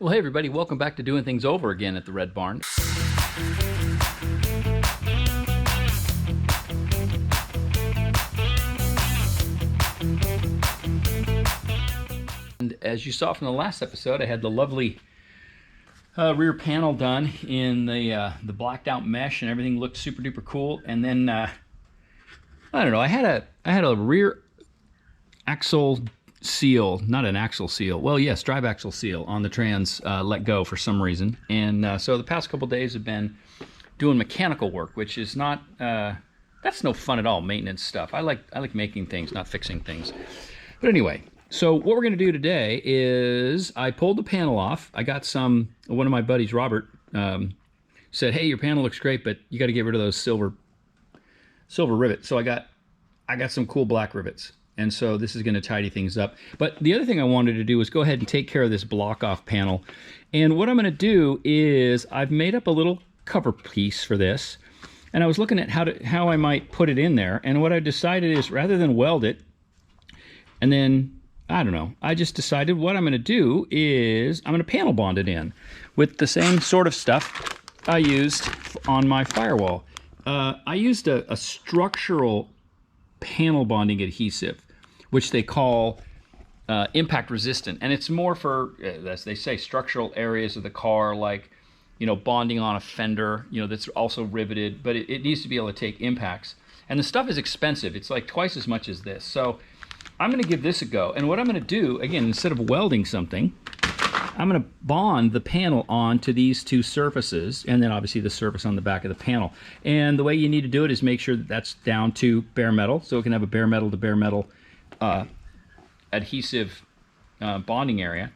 Well, hey everybody, welcome back to Doing Things Over again at the Red Barn. And as you saw from the last episode, I had the lovely rear panel done in the blacked out mesh, and everything looked super duper cool. And then I don't know, I had a rear axle seal, not an axle seal, well yes, drive axle seal on the trans let go for some reason. And so the past couple days have been doing mechanical work, which is not that's no fun at all, maintenance stuff. I like making things, not fixing things. But anyway, so what we're going to do today is I pulled the panel off. I got one of my buddies, Robert, said, hey, your panel looks great, but you got to get rid of those silver rivets. So I got some cool black rivets. And so this is going to tidy things up. But the other thing I wanted to do was go ahead and take care of this block off panel. And what I'm going to do is I've made up a little cover piece for this. And I was looking at how I might put it in there. And what I decided is rather than weld it, and then, I don't know, I just decided what I'm going to do is I'm going to panel bond it in with the same sort of stuff I used on my firewall. I used a structural panel bonding adhesive, which they call impact resistant, and it's more for, as they say, structural areas of the car, like, you know, bonding on a fender, you know, that's also riveted, but it needs to be able to take impacts. And the stuff is expensive. It's like twice as much as this. So I'm going to give this a go. And what I'm going to do, again, instead of welding something, I'm going to bond the panel onto these two surfaces, and then obviously the surface on the back of the panel. And the way you need to do it is make sure that that's down to bare metal, so it can have a bare metal to bare metal adhesive bonding area.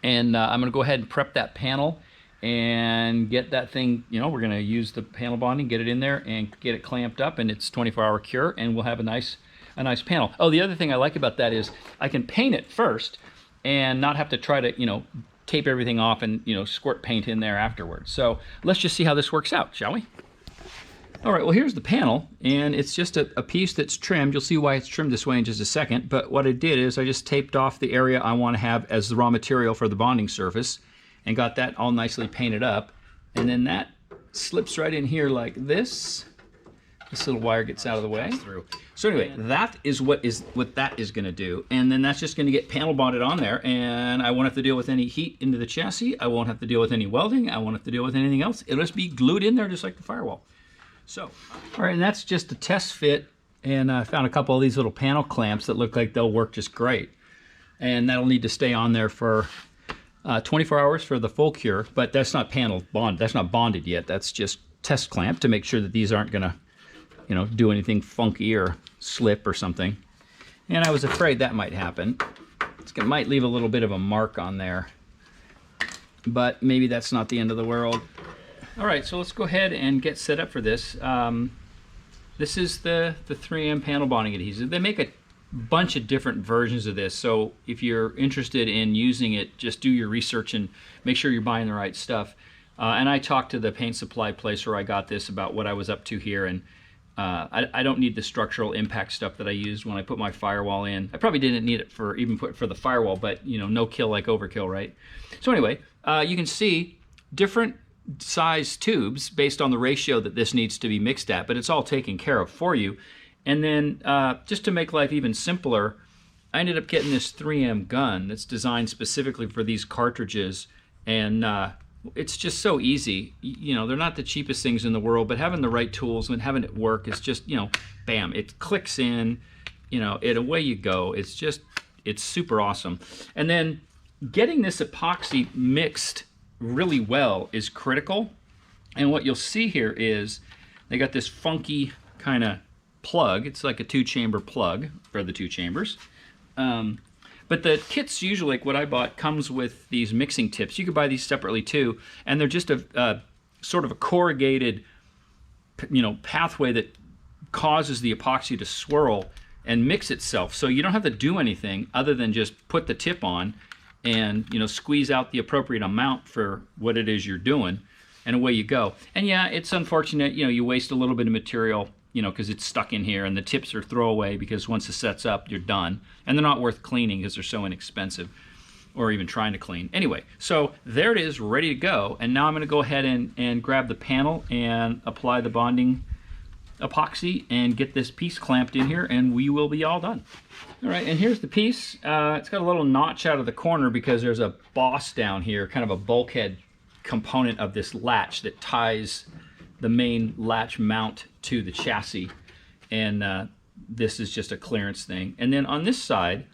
And I'm going to go ahead and prep that panel and get that thing, you know, we're going to use the panel bonding, get it in there and get it clamped up, and it's 24-hour cure, and we'll have a nice panel. Oh, the other thing I like about that is I can paint it first and not have to try to, you know, tape everything off and, you know, squirt paint in there afterwards. So let's just see how this works out, shall we? All right, well, here's the panel, and it's just a piece that's trimmed. You'll see why it's trimmed this way in just a second, but what I did is I just taped off the area I want to have as the raw material for the bonding surface and got that all nicely painted up, and then that slips right in here like this. This little wire gets out of the way. So anyway, that is what that is going to do, and then that's just going to get panel bonded on there, and I won't have to deal with any heat into the chassis. I won't have to deal with any welding. I won't have to deal with anything else. It'll just be glued in there just like the firewall. So, all right, and that's just a test fit, and I found a couple of these little panel clamps that look like they'll work just great, and that'll need to stay on there for 24 hours for the full cure. But that's not panel bond. That's not bonded yet. That's just test clamp to make sure that these aren't going to, you know, do anything funky or slip or something. And I was afraid that might happen. It might leave a little bit of a mark on there, but maybe that's not the end of the world. All right, so let's go ahead and get set up for this. This is the 3M panel bonding adhesive. They make a bunch of different versions of this, so if you're interested in using it, just do your research and make sure you're buying the right stuff. And I talked to the paint supply place where I got this about what I was up to here, and I don't need the structural impact stuff that I used when I put my firewall in. I probably didn't need it for the firewall, but you know, no kill like overkill, right? So anyway, you can see different size tubes based on the ratio that this needs to be mixed at, but it's all taken care of for you. And then just to make life even simpler, I ended up getting this 3M gun that's designed specifically for these cartridges, and it's just so easy. You know, they're not the cheapest things in the world, but having the right tools and having it work is just, you know, bam, it clicks in, you know, away you go. It's super awesome. And then getting this epoxy mixed really well is critical. And what you'll see here is they got this funky kind of plug. It's like a 2-chamber plug for the 2 chambers. But the kits usually, like what I bought, comes with these mixing tips. You could buy these separately too, and they're just a sort of a corrugated, you know, pathway that causes the epoxy to swirl and mix itself. So you don't have to do anything other than just put the tip on and, you know, squeeze out the appropriate amount for what it is you're doing, and away you go. And yeah, it's unfortunate, you know, you waste a little bit of material, you know, because it's stuck in here, and the tips are throwaway because once it sets up, you're done. And they're not worth cleaning because they're so inexpensive. or even trying to clean. Anyway, so there it is, ready to go. And now I'm going to go ahead and grab the panel and apply the bonding epoxy and get this piece clamped in here, and we will be all done. All right, and here's the piece. It's got a little notch out of the corner because there's a boss down here, kind of a bulkhead component of this latch that ties the main latch mount to the chassis, and this is just a clearance thing. And then on this side,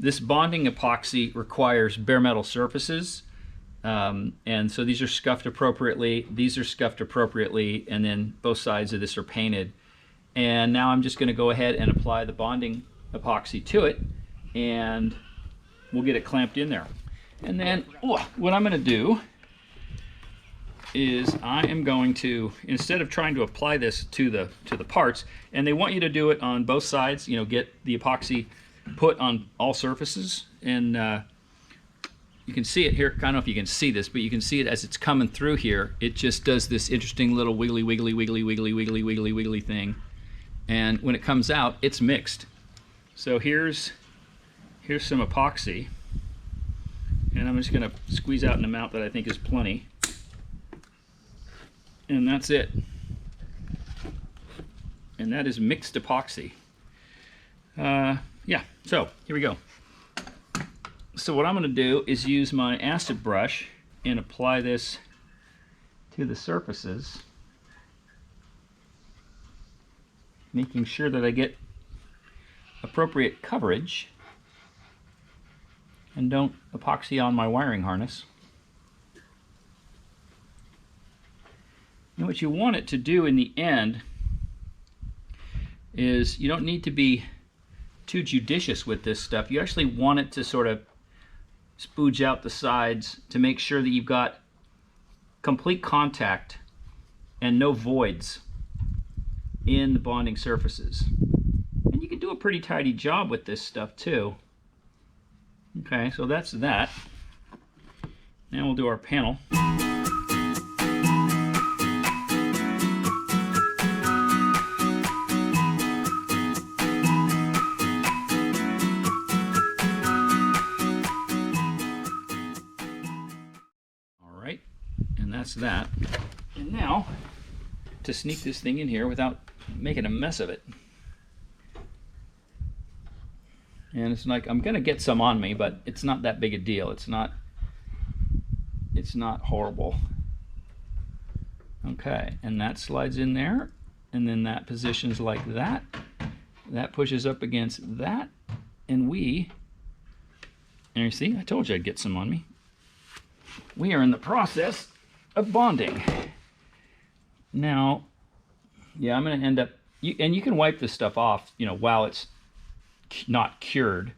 this bonding epoxy requires bare metal surfaces, and so these are scuffed appropriately, these are scuffed appropriately, and then both sides of this are painted. And now I'm just going to go ahead and apply the bonding epoxy to it, and we'll get it clamped in there. And then what I'm going to do is I am going to, instead of trying to apply this to the parts, and they want you to do it on both sides, you know, get the epoxy put on all surfaces, and you can see it here. I don't know if you can see this, but you can see it as it's coming through here. It just does this interesting little wiggly, wiggly, wiggly, wiggly, wiggly, wiggly, wiggly thing. And when it comes out, it's mixed. So here's some epoxy, and I'm just going to squeeze out an amount that I think is plenty. And that's it. And that is mixed epoxy. Yeah, so here we go. So what I'm going to do is use my acid brush and apply this to the surfaces, making sure that I get appropriate coverage and don't epoxy on my wiring harness. And what you want it to do in the end is, you don't need to be too judicious with this stuff. You actually want it to sort of spooge out the sides to make sure that you've got complete contact and no voids in the bonding surfaces. And you can do a pretty tidy job with this stuff too. Okay, so that's that. Now we'll do our panel. That's that. And now, to sneak this thing in here without making a mess of it. And it's like, I'm gonna get some on me, but it's not that big a deal. It's not horrible. Okay, and that slides in there, and then that positions like that. That pushes up against that, and you see, I told you I'd get some on me. We are in the process of bonding. Now, yeah, I'm going to end up, and you can wipe this stuff off, you know, while it's not cured.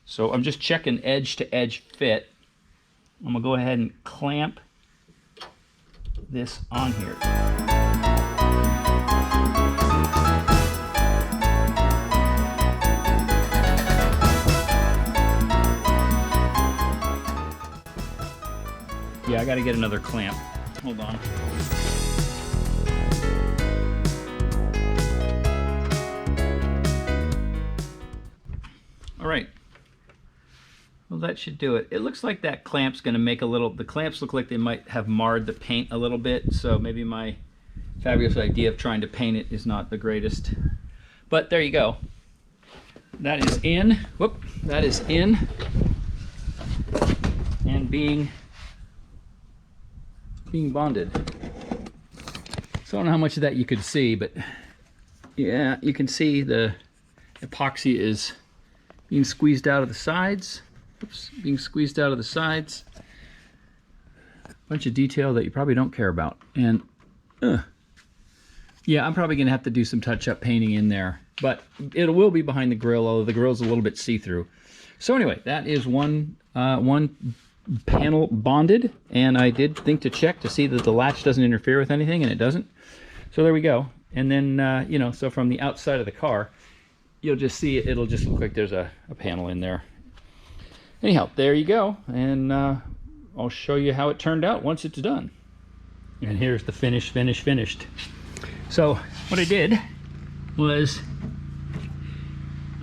So I'm just checking edge to edge fit. I'm going to go ahead and clamp this on here. Yeah, I got to get another clamp. Hold on. All right. Well, that should do it. It looks like that clamp's going to make a little, the clamps look like they might have marred the paint a little bit, so maybe my fabulous idea of trying to paint it is not the greatest. But there you go. That is in. Whoop. That is in. And being bonded. So I don't know how much of that you could see, but yeah, you can see the epoxy is being squeezed out of the sides. Oops, being squeezed out of the sides. A bunch of detail that you probably don't care about. And yeah, I'm probably gonna have to do some touch-up painting in there, but it will be behind the grill, although the grill's a little bit see-through. So anyway, that is one panel bonded, and I did think to check to see that the latch doesn't interfere with anything, and it doesn't. So there we go. And then you know, so from the outside of the car, you'll just see it, it'll just look like there's a panel in there. Anyhow, there you go, and I'll show you how it turned out once it's done. And here's the finished. So what I did was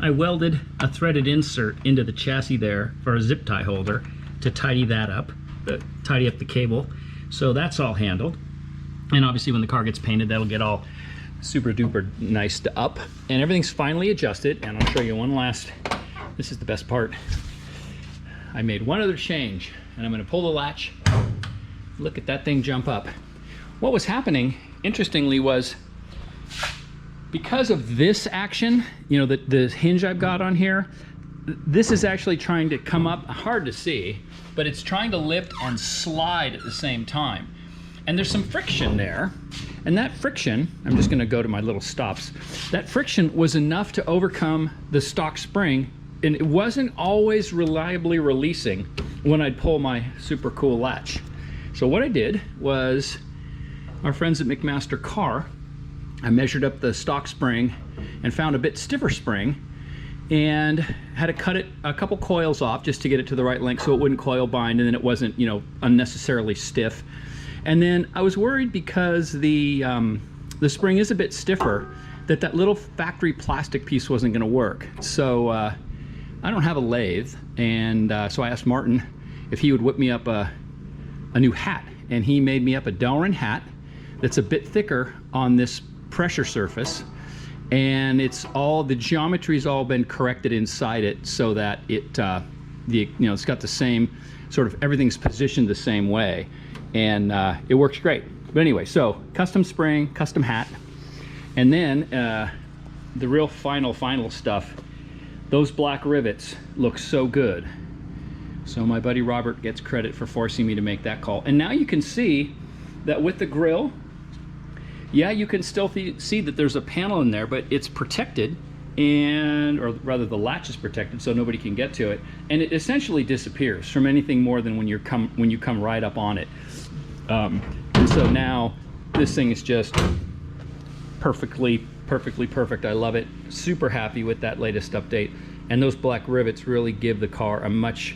I welded a threaded insert into the chassis there for a zip tie holder. to tidy that up, tidy up the cable. So that's all handled. And obviously when the car gets painted, that'll get all super duper nice to up. And everything's finally adjusted. And I'll show you one last, this is the best part. I made one other change, and I'm gonna pull the latch. Look at that thing jump up. What was happening, interestingly, was because of this action, you know, the hinge I've got on here, this is actually trying to come up, hard to see, but it's trying to lift and slide at the same time. And there's some friction there. And that friction, I'm just gonna go to my little stops. That friction was enough to overcome the stock spring, and it wasn't always reliably releasing when I'd pull my super cool latch. So what I did was, our friends at McMaster Car, I measured up the stock spring and found a bit stiffer spring, and had to cut it a couple coils off just to get it to the right length so it wouldn't coil bind and then it wasn't, you know, unnecessarily stiff. And then I was worried because the spring is a bit stiffer, that little factory plastic piece wasn't going to work. So I don't have a lathe, and so I asked Martin if he would whip me up a new hat, and he made me up a Delrin hat that's a bit thicker on this pressure surface, and it's all, the geometry's all been corrected inside it so that it it's got the same sort of, everything's positioned the same way, and it works great. But anyway, so custom spring, custom hat, and then the real final stuff, those black rivets look so good. So my buddy Robert gets credit for forcing me to make that call. And now you can see that with the grill, yeah, you can still see that there's a panel in there, but it's protected, or rather the latch is protected so nobody can get to it, and it essentially disappears from anything more than when you come right up on it. And so now this thing is just perfectly perfect. I love it. Super happy with that latest update, and those black rivets really give the car a much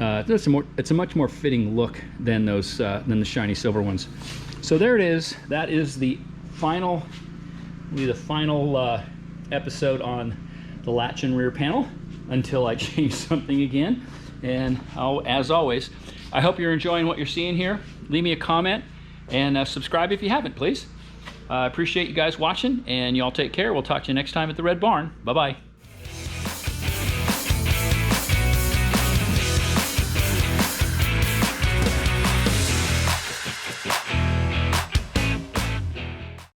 it's a much more fitting look than those than the shiny silver ones. So there it is. That is the final episode on the latch and rear panel, until I change something again. And as always, I hope you're enjoying what you're seeing here. Leave me a comment and subscribe if you haven't, please. I appreciate you guys watching, and y'all take care. We'll talk to you next time at the Red Barn. Bye-bye.